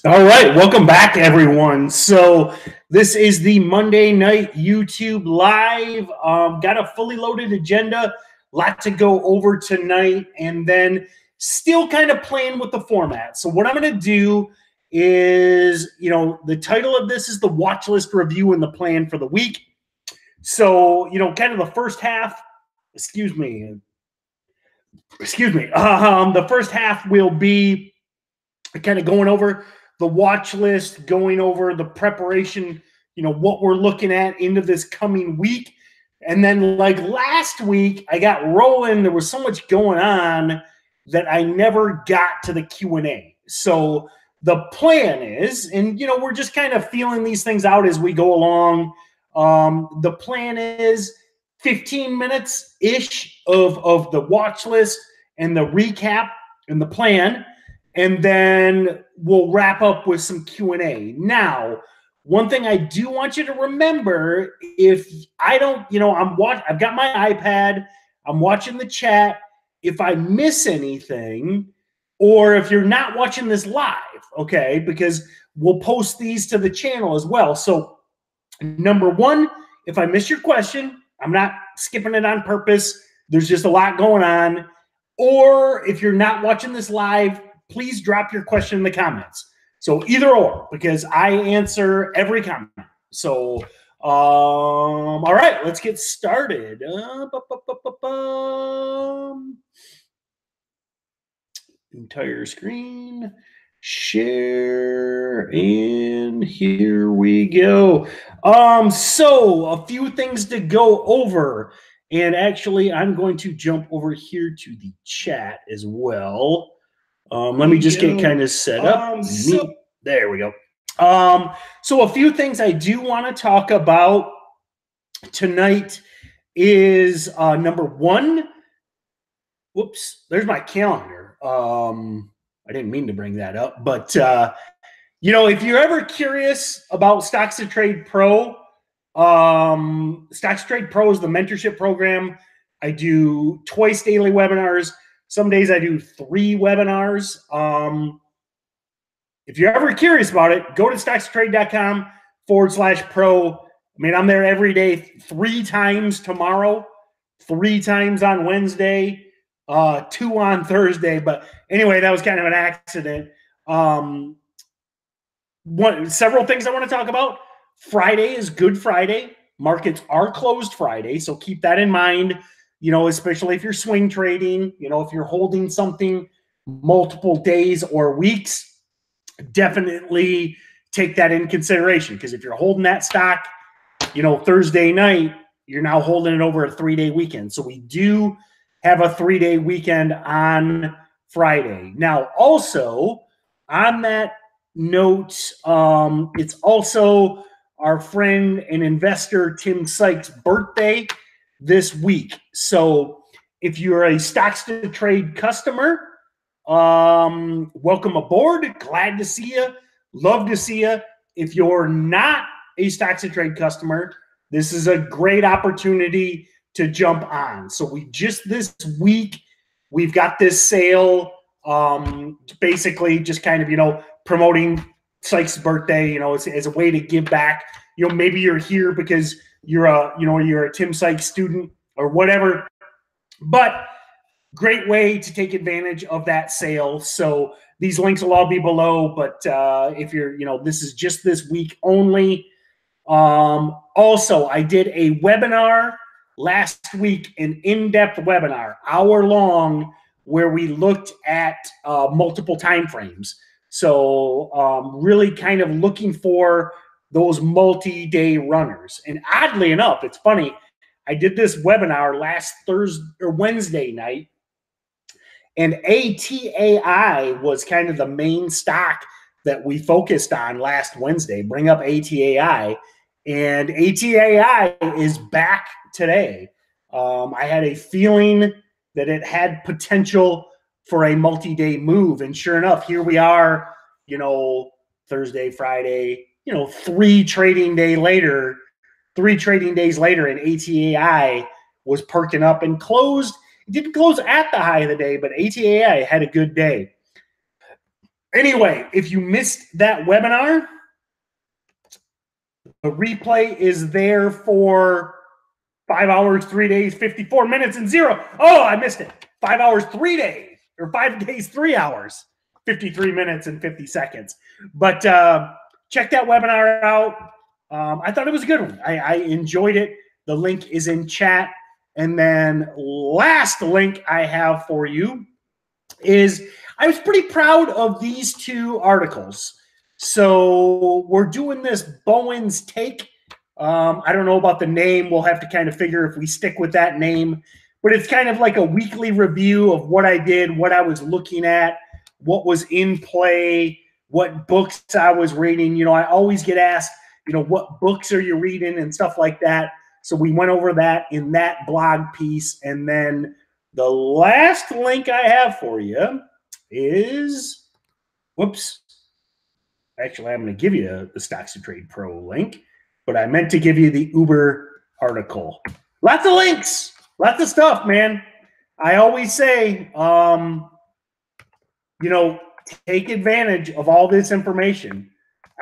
All right, welcome back, everyone. So this is the Monday night YouTube live. Got a fully loaded agenda, lot to go over tonight, and then still kind of playing with the format. So what I'm going to do is, the title of this is the watch list review and the plan for the week. So, kind of the first half, the first half will be kind of going over the watch list, going over the preparation, what we're looking at into this coming week. And then like last week, I got rolling. There was so much going on that I never got to the Q&A. So the plan is, and, we're just kind of feeling these things out as we go along. The plan is 15 minutes-ish of the watch list and the recap and the plan. And then we'll wrap up with some Q&A. Now, one thing I do want you to remember, if I don't, I've got my iPad, I'm watching the chat. If I miss anything, or if you're not watching this live, okay, because we'll post these to the channel as well. So, number one, if I miss your question, I'm not skipping it on purpose. There's just a lot going on. Or if you're not watching this live, please drop your question in the comments. So either or, because I answer every comment. So, all right, let's get started. Entire screen, share, and here we go. So a few things to go over. And actually, I'm going to jump over here to the chat as well. Let me just get kind of set up. There we go. So a few things I do want to talk about tonight is number one. Whoops, there's my calendar. I didn't mean to bring that up, but if you're ever curious about StocksToTrade Pro, StocksToTrade Pro is the mentorship program. I do twice daily webinars. Some days I do 3 webinars. If you're ever curious about it, go to StocksToTrade.com/pro. I mean, I'm there every day, 3 times tomorrow, 3 times on Wednesday, 2 on Thursday. But anyway, that was kind of an accident. Several things I want to talk about. Friday is Good Friday. Markets are closed Friday, so keep that in mind. Especially if you're swing trading, if you're holding something multiple days or weeks, definitely take that in consideration. Because if you're holding that stock, Thursday night, you're now holding it over a 3-day weekend. So we do have a 3-day weekend on Friday. Now, also on that note, it's also our friend and investor Tim Sykes' birthday this week. So if you're a StocksToTrade customer, welcome aboard. Glad to see you. Love to see you. If you're not a StocksToTrade customer, this is a great opportunity to jump on. So this week, we've got this sale, basically just kind of, promoting Sykes' birthday, as a way to give back. Maybe you're here because you're a Tim Sykes student or whatever, but great way to take advantage of that sale. So these links will all be below, but if you're, this is just this week only. Also, I did a webinar last week, an in-depth webinar, hour-long, where we looked at multiple time frames. So really kind of looking for those multi-day runners. And oddly enough, it's funny, I did this webinar last Thursday or Wednesday night, and ATAI was kind of the main stock that we focused on last Wednesday. Bring up ATAI, and ATAI is back today. I had a feeling that it had potential for a multi-day move, and sure enough, here we are, Thursday, Friday, 3 trading days later, and ATAI was perking up and closed. It didn't close at the high of the day, but ATAI had a good day. Anyway, if you missed that webinar, the replay is there for 5 hours, 3 days, 54 minutes, and 0. Oh, I missed it. 5 hours, 3 days, or 5 days, 3 hours, 53 minutes, and 50 seconds. But check that webinar out. I thought it was a good one. I enjoyed it. The link is in chat. And then last link I have for you is I was pretty proud of these 2 articles. So we're doing this Bowens Take. I don't know about the name. We'll have to kind of figure if we stick with that name. But it's kind of like a weekly review of what I did, what I was looking at, what was in play, what books I was reading. I always get asked, what books are you reading and stuff like that. So we went over that in that blog piece. And then the last link I have for you is, whoops. Actually, I'm going to give you the StocksToTrade Pro link, but I meant to give you the Uber article. Lots of links, lots of stuff, man. I always say, take advantage of all this information.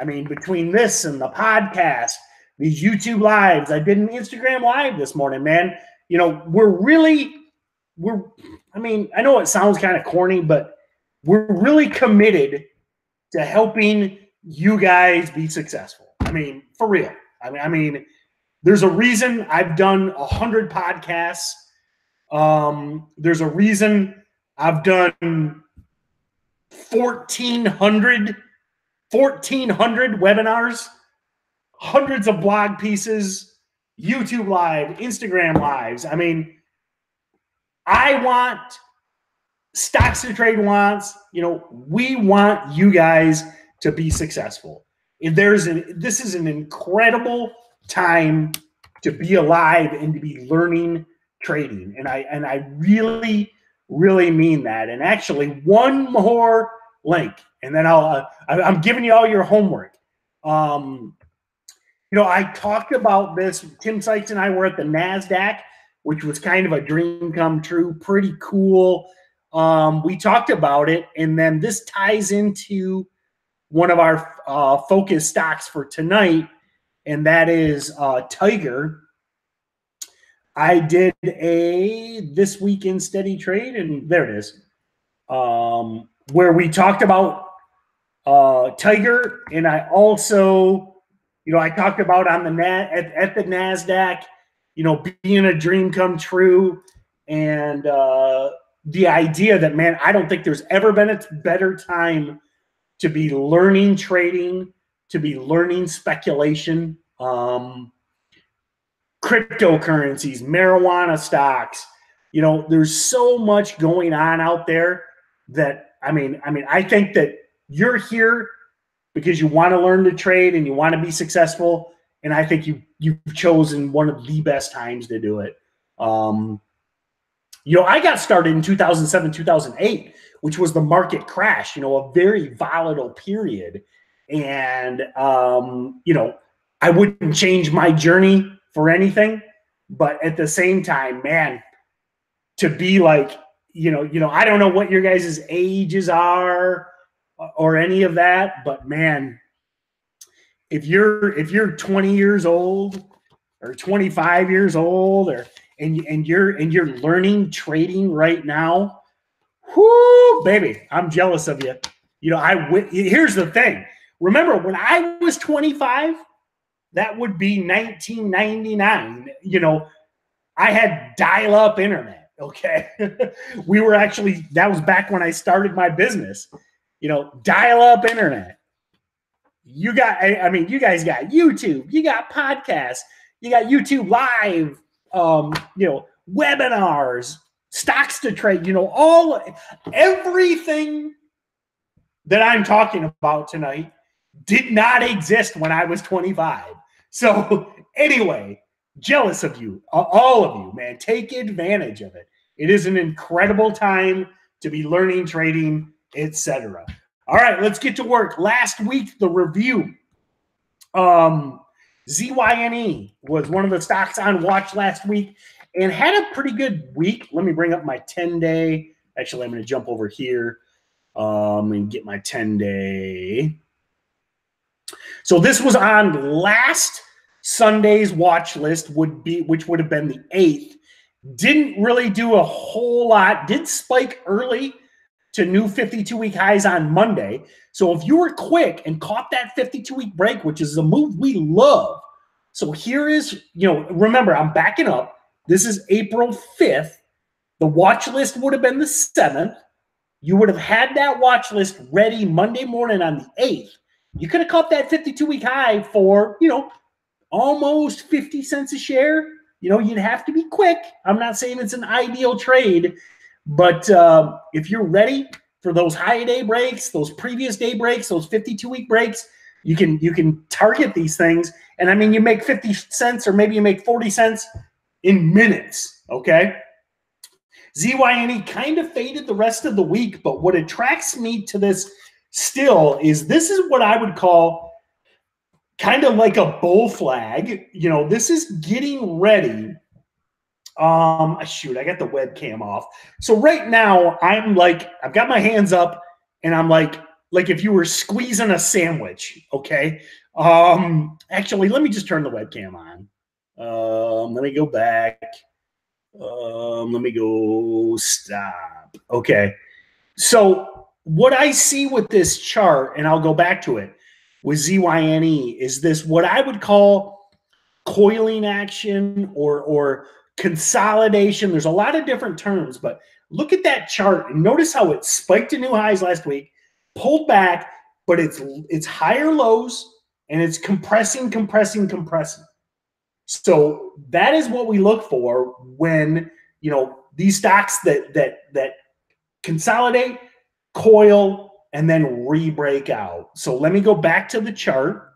I mean, between this and the podcast, these YouTube lives, I did an Instagram live this morning, man. I know it sounds kind of corny, but we're really committed to helping you guys be successful. I mean, for real. I mean, there's a reason I've done 100 podcasts. There's a reason I've done 1,400 webinars, hundreds of blog pieces, YouTube live, Instagram lives. I mean, I want, StocksToTrade wants, we want you guys to be successful. This is an incredible time to be alive and to be learning trading. And I really, really mean that. And actually, one more link, and then I'm giving you all your homework. I talked about this. Tim Sykes and I were at the NASDAQ, which was kind of a dream come true, pretty cool. We talked about it, and then this ties into one of our focus stocks for tonight, and that is TIGR. I did a This Week in Steady Trade, and there it is, where we talked about TIGR, and I also, I talked about on the at the NASDAQ, being a dream come true, and the idea that, man, I don't think there's ever been a better time to be learning trading, to be learning speculation, cryptocurrencies, marijuana stocks. There's so much going on out there that, I think that you're here because you want to learn to trade and you want to be successful. And I think you've chosen one of the best times to do it. I got started in 2007, 2008, which was the market crash, a very volatile period. And, I wouldn't change my journey for anything. But at the same time, man, to be like, I don't know what your guys' ages are or any of that, but man, if you're 20 years old or 25 years old and you're learning trading right now, whoo, baby, I'm jealous of you. Here's the thing. Remember when I was 25, that would be 1999. I had dial-up internet. Okay. We were actually, that was back when I started my business, dial up internet. You got, I mean, you guys got YouTube, you got podcasts, you got YouTube live, webinars, StocksToTrade, everything that I'm talking about tonight did not exist when I was 25. So anyway, jealous of you, all of you, man. Take advantage of it. It is an incredible time to be learning, trading, etc. All right, let's get to work. Last week, the review. ZYNE was one of the stocks on watch last week and had a pretty good week. Let me bring up my 10-day. Actually, I'm going to jump over here and get my 10-day. So this was on last Sunday's watch list, which would have been the 8th. Didn't really do a whole lot. Did spike early to new 52-week highs on Monday. So if you were quick and caught that 52-week break, which is a move we love. So here is, remember, I'm backing up. This is April 5th. The watch list would have been the 7th. You would have had that watch list ready Monday morning on the 8th. You could have caught that 52-week high for, almost 50 cents a share. You'd have to be quick. I'm not saying it's an ideal trade, but if you're ready for those high day breaks, those previous day breaks, those 52-week breaks, you can target these things. And I mean, you make 50 cents or maybe you make 40 cents in minutes, okay? ZYNE kind of faded the rest of the week, but what attracts me to this still is this is what I would call kind of like a bull flag. This is getting ready. Shoot, I got the webcam off. So right now I've got my hands up and I'm like if you were squeezing a sandwich, okay? Actually, let me just turn the webcam on. Let me go back. Let me go stop. Okay. So what I see with this chart, and I'll go back to it, with ZYNE is this what I would call coiling action or consolidation. There's a lot of different terms, but look at that chart and notice how it spiked to new highs last week, pulled back, but it's higher lows and it's compressing. So that is what we look for when, these stocks that consolidate, coil, and then re-break out. So let me go back to the chart.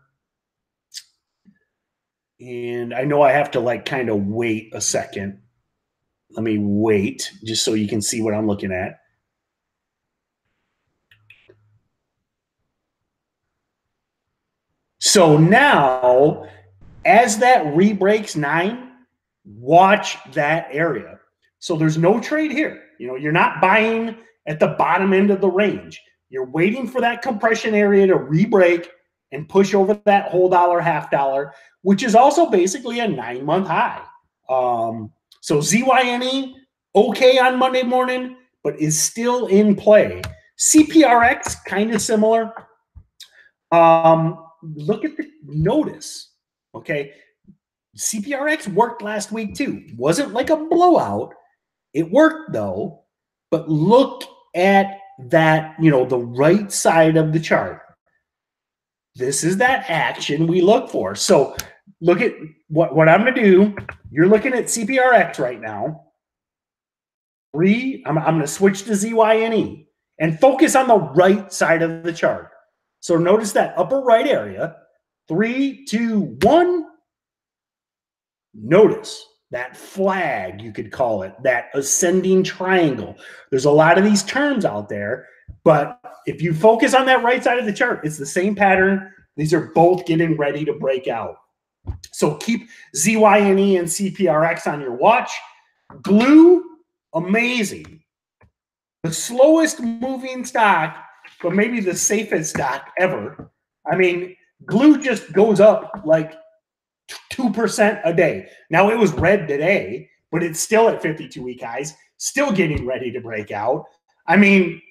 And I know I have to kind of wait a second. Let me wait just so you can see what I'm looking at. So now, as that re-breaks 9, watch that area. So there's no trade here. You're not buying at the bottom end of the range. You're waiting for that compression area to re-break and push over that whole dollar, half dollar, which is also basically a 9-month high. So ZYNE, okay on Monday morning, but is still in play. CPRX, kind of similar. Look at the notice, okay? CPRX worked last week too. Wasn't like a blowout. It worked though, but look at that, the right side of the chart. This is that action we look for. So look at what I'm going to do. You're looking at CPRX right now. I'm going to switch to ZYNE and focus on the right side of the chart. So notice that upper right area. 3, 2, 1. Notice that flag, you could call it, that ascending triangle. There's a lot of these terms out there, but if you focus on that right side of the chart, it's the same pattern. These are both getting ready to break out. So keep ZYNE and CPRX on your watch. Glue, amazing. The slowest moving stock, but maybe the safest stock ever. I mean, glue just goes up like 2% a day. Now it was red today, but it's still at 52-week highs, still getting ready to break out. I mean,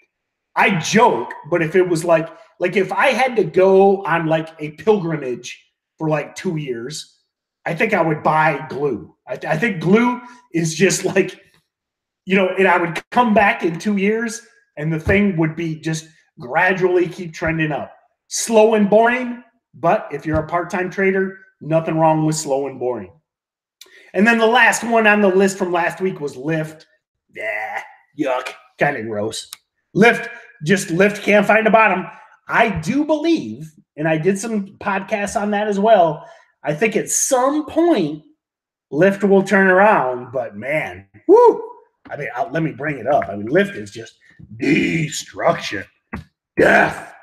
I joke, but if it was like if I had to go on a pilgrimage for 2 years, I think I would buy glue. I think glue is just and I would come back in 2 years and the thing would be just gradually keep trending up. Slow and boring, but if you're a part-time trader, nothing wrong with slow and boring. And then the last one on the list from last week was Lyft. Yeah, yuck, kind of gross. Lyft can't find a bottom. I do believe, and I did some podcasts on that as well, I think at some point Lyft will turn around, but man, whoo! I mean, let me bring it up. I mean, Lyft is just destruction, death,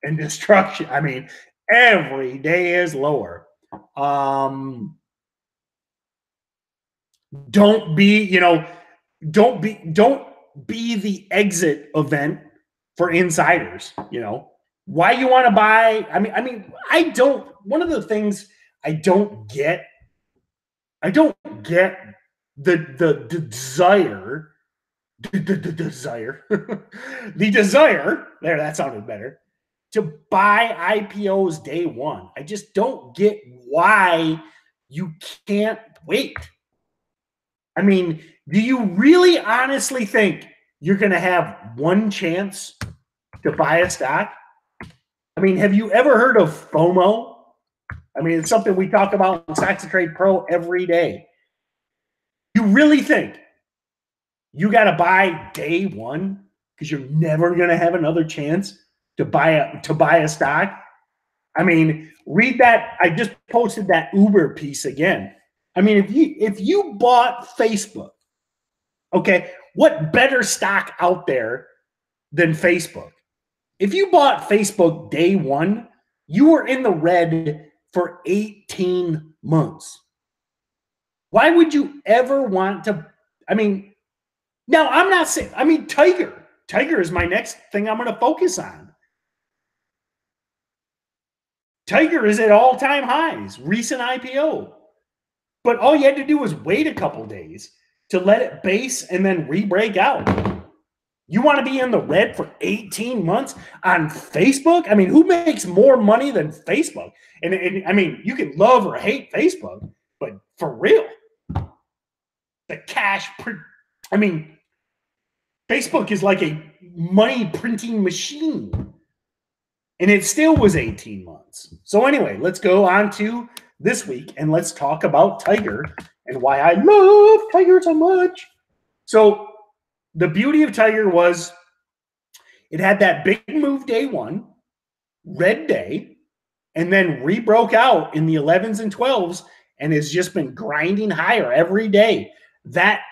and destruction. I mean, every day is lower. Don't be the exit event for insiders. Why you want to buy? One of the things I don't get the desire, the desire. There, that sounded better. To buy IPOs day one. I just don't get why you can't wait. I mean, do you really honestly think you're going to have one chance to buy a stock? I mean, have you ever heard of FOMO? I mean, it's something we talk about in StocksToTrade Pro every day. You really think you got to buy day one because you're never going to have another chance to buy a stock? I mean, read that. I just posted that Uber piece again. I mean, if you bought Facebook, okay, what better stock out there than Facebook? If you bought Facebook day one, you were in the red for 18 months. Why would you ever want to? I mean, now I'm not saying, TIGR. TIGR is my next thing I'm going to focus on. TIGR is at all-time highs, recent IPO. But all you had to do was wait a couple days to let it base and then re-break out. You want to be in the red for 18 months on Facebook? I mean, who makes more money than Facebook? And I mean, you can love or hate Facebook, but for real, the cash I mean, Facebook is like a money printing machine. And it still was 18 months. So anyway, let's go on to this week and let's talk about TIGR and why I love TIGR so much. So the beauty of TIGR was it had that big move day one, red day, and then rebroke out in the 11s and 12s and has just been grinding higher every day. That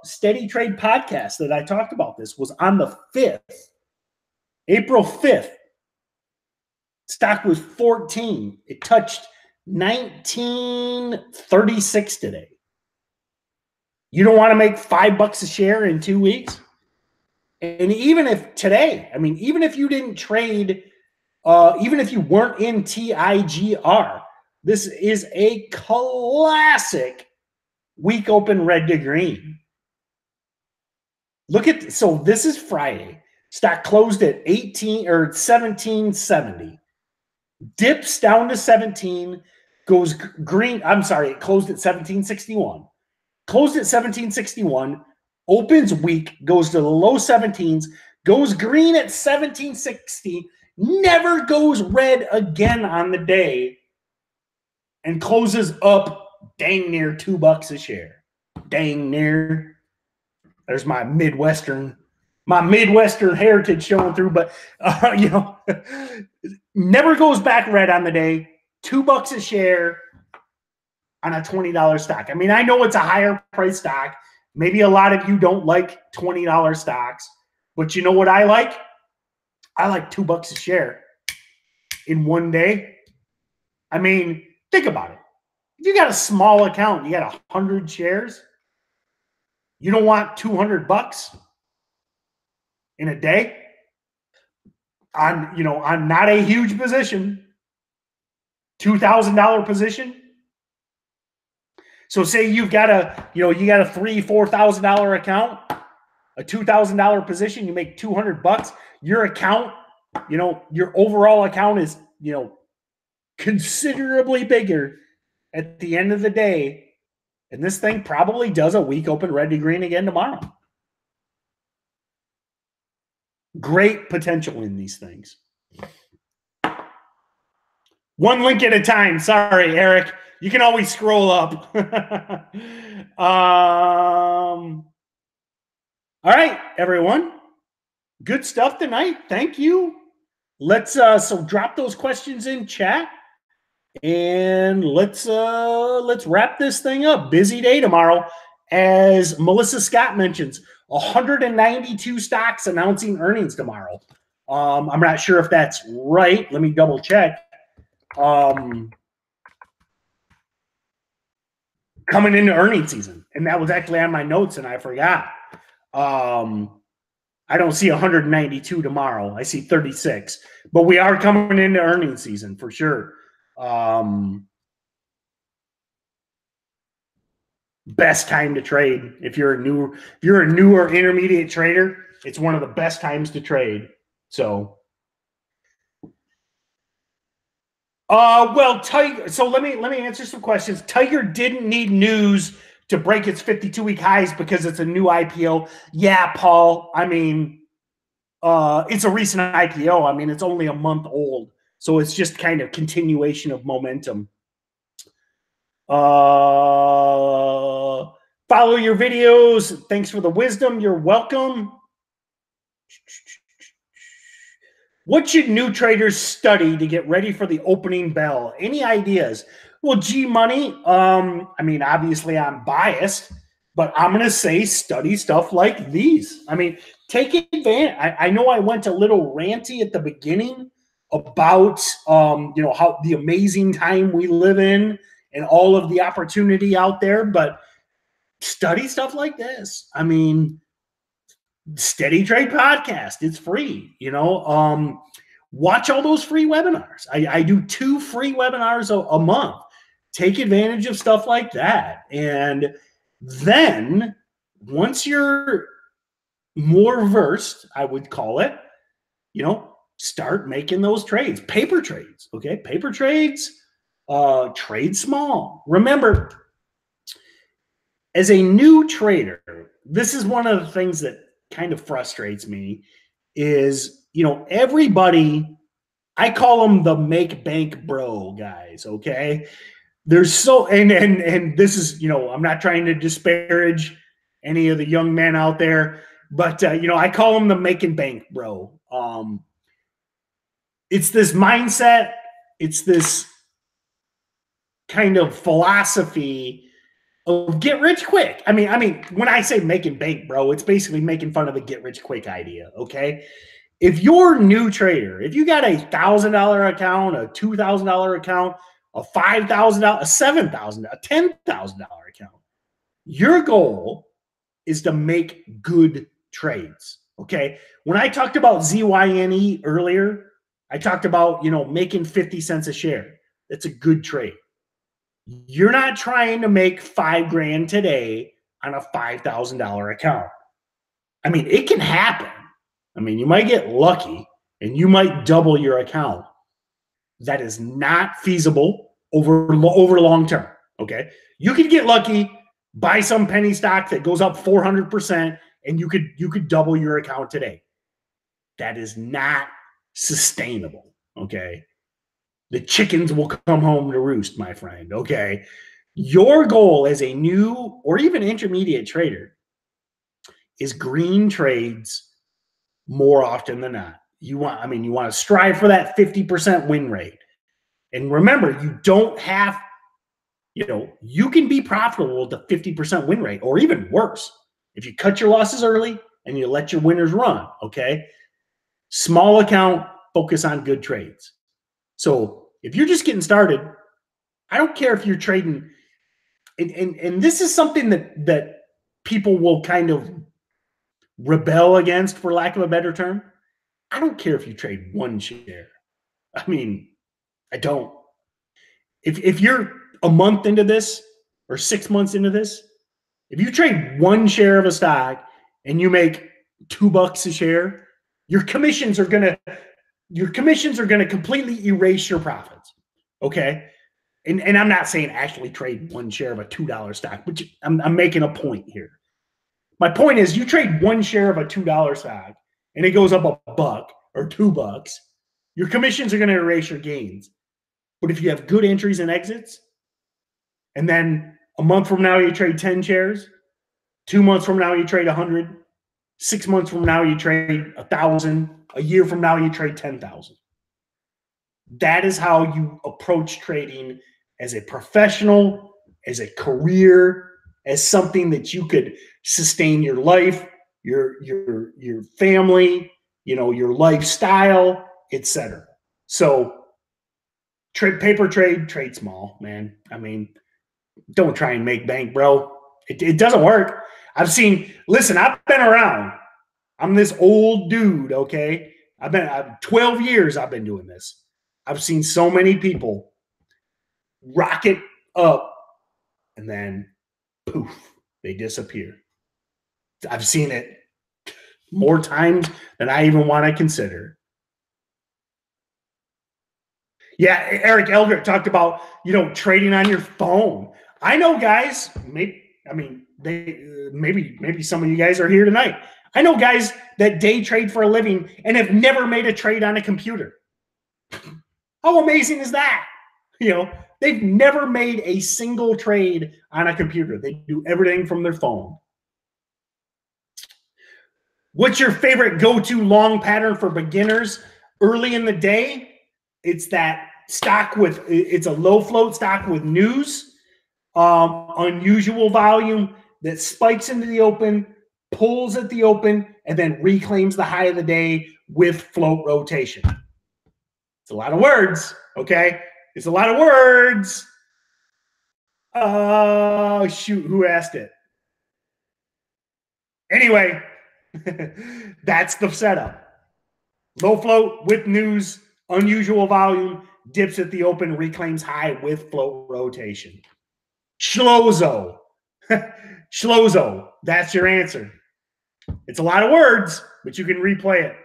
Steady Trade podcast that I talked about this was on the 5th, April 5th. Stock was 14. It touched 1936 today. You don't want to make $5 a share in 2 weeks? And even if today, I mean, even if you didn't trade, even if you weren't in TIGR, this is a classic week open red to green. Look at, so this is Friday. Stock closed at 1770. Dips down to 17, goes green. I'm sorry, it closed at 1761. Closed at 1761, opens weak, goes to the low 17s, goes green at 1760, never goes red again on the day, and closes up dang near $2 a share. Dang near. There's my Midwestern heritage showing through, but never goes back red on the day. $2 a share on a $20 stock. I mean, I know it's a higher price stock. Maybe a lot of you don't like $20 stocks, but you know what I like? I like $2 a share in one day. I mean, think about it. If you got a small account, you got 100 shares, you don't want $200 in a day on not a huge position, $2,000 position. So say you've got a $3,000-$4,000 account, a $2,000 position, you make $200. Your account, your overall account is, considerably bigger at the end of the day. And this thing probably does a week open red to green again tomorrow. Great potential in these things. One link at a time. Sorry, Eric. You can always scroll up. All right, everyone. Good stuff tonight. Thank you. Let's so drop those questions in chat, and let's wrap this thing up. Busy day tomorrow, as Melissa Scott mentions. 192 stocks announcing earnings tomorrow. I'm not sure if that's right. Let me double check. Coming into earnings season, and that was actually on my notes, and I forgot. I don't see 192 tomorrow. I see 36, but we are coming into earnings season for sure. Best time to trade if you're a new or intermediate trader. It's one of the best times to trade. So, well, TIGR. So let me answer some questions. TIGR didn't need news to break its 52-week highs because it's a new IPO. Yeah, Paul. I mean, it's a recent IPO. I mean, it's only a month old, so it's just kind of continuation of momentum. Follow your videos. Thanks for the wisdom. You're welcome. What should new traders study to get ready for the opening bell? Any ideas? Well, G Money, I mean, obviously I'm biased, but I'm going to say study stuff like these. I mean, take advantage. I know I went a little ranty at the beginning about, how the amazing time we live in and all of the opportunity out there, but study stuff like this. I mean, Steady Trade Podcast, it's free, watch all those free webinars. I do 2 free webinars a month. Take advantage of stuff like that. And then once you're more versed, I would call it, start making those trades, paper trades. Okay. Paper trades, trade small. Remember, as a new trader, this is one of the things that kind of frustrates me is, everybody, I call them the make bank bro guys. Okay. There's so, and this is, I'm not trying to disparage any of the young men out there, but, I call them the making bank bro. It's this mindset. It's this kind of philosophy of get rich quick. I mean, when I say making bank, bro, it's basically making fun of the get rich quick idea. Okay. If you're a new trader, if you got a $1,000 account, a $2,000 account, a $5,000, a $7,000, a $10,000 account, your goal is to make good trades. Okay. When I talked about ZYNE earlier, I talked about, making 50 cents a share. That's a good trade. You're not trying to make $5,000 today on a $5,000 account. I mean, it can happen. I mean, you might get lucky and you might double your account. That is not feasible over long term. Okay. You could get lucky, buy some penny stock that goes up 400%, and you could double your account today. That is not sustainable. Okay. The chickens will come home to roost, my friend. Okay. Your goal as a new or even intermediate trader is green trades more often than not. You want to strive for that 50% win rate. And remember, you don't have, you can be profitable with a 50% win rate, or even worse, if you cut your losses early and you let your winners run. Okay. Small account, focus on good trades. So if you're just getting started, I don't care if you're trading, and this is something that people will kind of rebel against, for lack of a better term. I don't care if you trade 1 share. I mean, I don't. If you're a month into this or 6 months into this, if you trade 1 share of a stock and you make $2 a share, your commissions are going to completely erase your profits. Okay. And I'm not saying actually trade 1 share of a $2 stock, but I'm making a point here. My point is, you trade 1 share of a $2 stock and it goes up $1 or $2, your commissions are going to erase your gains. But if you have good entries and exits, and then a month from now you trade 10 shares, 2 months from now you trade 100, 6 months from now you trade 1,000, a year from now you trade 10,000. That is how you approach trading as a professional, as a career, as something that you could sustain your life, your family, your lifestyle, etc. So paper trade small, man. I mean, don't try and make bank, bro. It doesn't work. I've been around. I'm this old dude, okay? I've 12 years I've been doing this. I've seen so many people rocket up and then poof, they disappear. I've seen it more times than I even want to consider. Yeah, Eric Eldrick talked about, trading on your phone. I know guys, maybe some of you guys are here tonight. I know guys that day trade for a living and have never made a trade on a computer. How amazing is that? They've never made a single trade on a computer. They do everything from their phone. What's your favorite go-to long pattern for beginners early in the day? It's that stock it's a low float stock with news, unusual volume that spikes into the open, pulls at the open, and then reclaims the high of the day with float rotation. It's a lot of words, okay? It's a lot of words. Oh, shoot, who asked it? Anyway, that's the setup. Low float with news, unusual volume, dips at the open, reclaims high with float rotation. Schlozo. Schlozo, that's your answer. It's a lot of words, but you can replay it.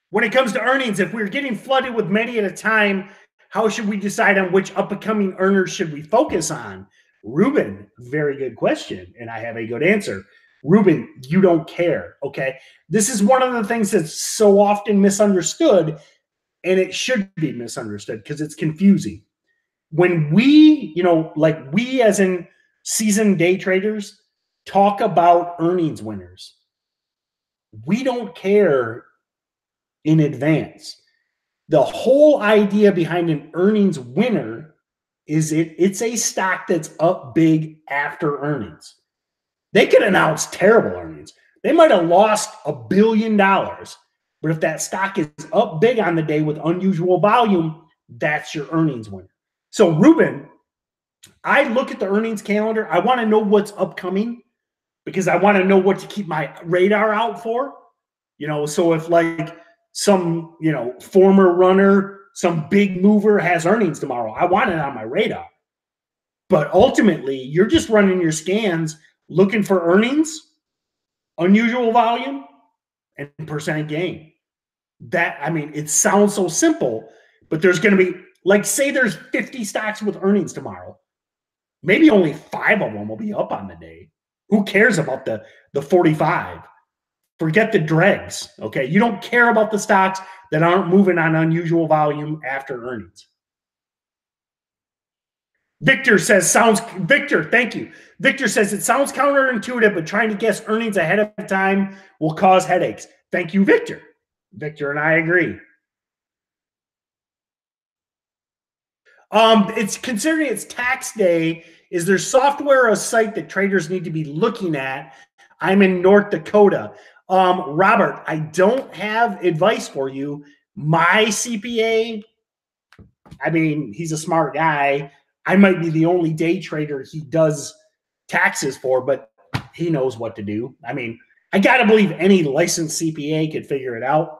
When it comes to earnings, if we're getting flooded with many at a time, how should we decide on which up-and-coming earners should we focus on? Ruben, very good question, and I have a good answer. Ruben, you don't care, okay? This is one of the things that's so often misunderstood, and it should be misunderstood because it's confusing. When we, we as in seasoned day traders talk about earnings winners, we don't care in advance. The whole idea behind an earnings winner is it's a stock that's up big after earnings. They could announce terrible earnings. They might have lost $1 billion, but if that stock is up big on the day with unusual volume, that's your earnings winner. So Ruben, I look at the earnings calendar. I want to know what's upcoming because I want to know what to keep my radar out for. So if some, former runner, some big mover has earnings tomorrow, I want it on my radar. But ultimately, you're just running your scans looking for earnings, unusual volume, and percent gain. It sounds so simple, but there's going to be, say there's 50 stocks with earnings tomorrow. Maybe only 5 of them will be up on the day. Who cares about the 45? Forget the dregs, okay? You don't care about the stocks that aren't moving on unusual volume after earnings. Victor says, Victor, thank you. Victor says, it sounds counterintuitive, but trying to guess earnings ahead of time will cause headaches. Thank you, Victor. Victor and I agree. It's considering it's tax day. Is there software or a site that traders need to be looking at? I'm in North Dakota. Robert, I don't have advice for you. My CPA, he's a smart guy. I might be the only day trader he does taxes for, but he knows what to do. I got to believe any licensed CPA could figure it out.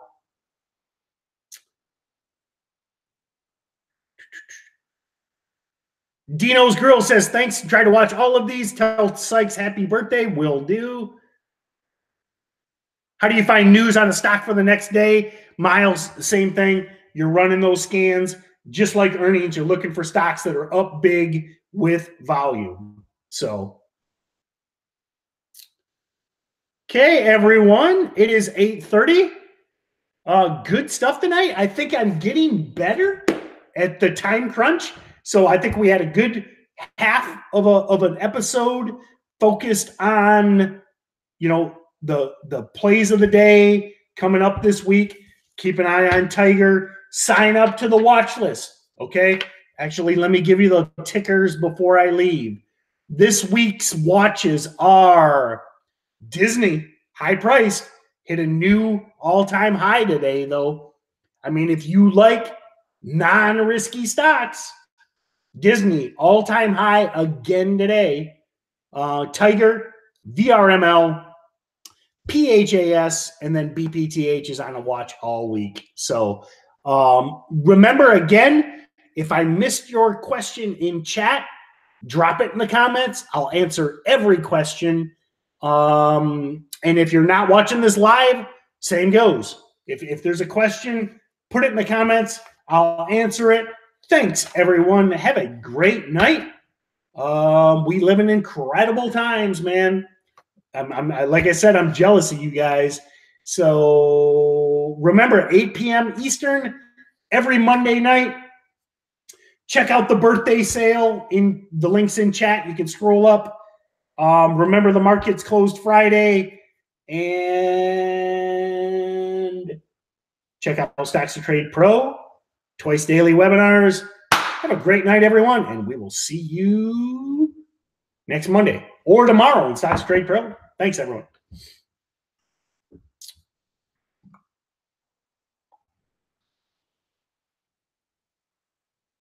Dino's Girl says, thanks. Try to watch all of these. Tell Sykes happy birthday. Will do. How do you find news on a stock for the next day? Miles, same thing. You're running those scans. Just like earnings, you're looking for stocks that are up big with volume. So, Okay, everyone, it is 8:30. Good stuff tonight. I think I'm getting better at the time crunch. So I think we had a good half of an episode focused on, the plays of the day coming up this week. Keep an eye on TIGR. Sign up to the watch list, okay? Actually, let me give you the tickers before I leave. This week's watches are Disney, high priced, hit a new all-time high today, though. I mean, if you like non-risky stocks, Disney, all-time high again today. TIGR, VRML, PHAS, and then BPTH is on a watch all week. So remember, again, if I missed your question in chat, drop it in the comments. I'll answer every question. And if you're not watching this live, same goes. If there's a question, put it in the comments. I'll answer it. Thanks, everyone. Have a great night. We live in incredible times, man. I'm like I said, I'm jealous of you guys. So remember, 8 p.m. Eastern every Monday night. Check out the birthday sale in the links in chat. You can scroll up. Remember, the market's closed Friday. And check out StocksToTrade Pro, twice daily webinars. Have a great night, everyone, and we will see you next Monday or tomorrow in StocksToTrade Pro. Thanks, everyone.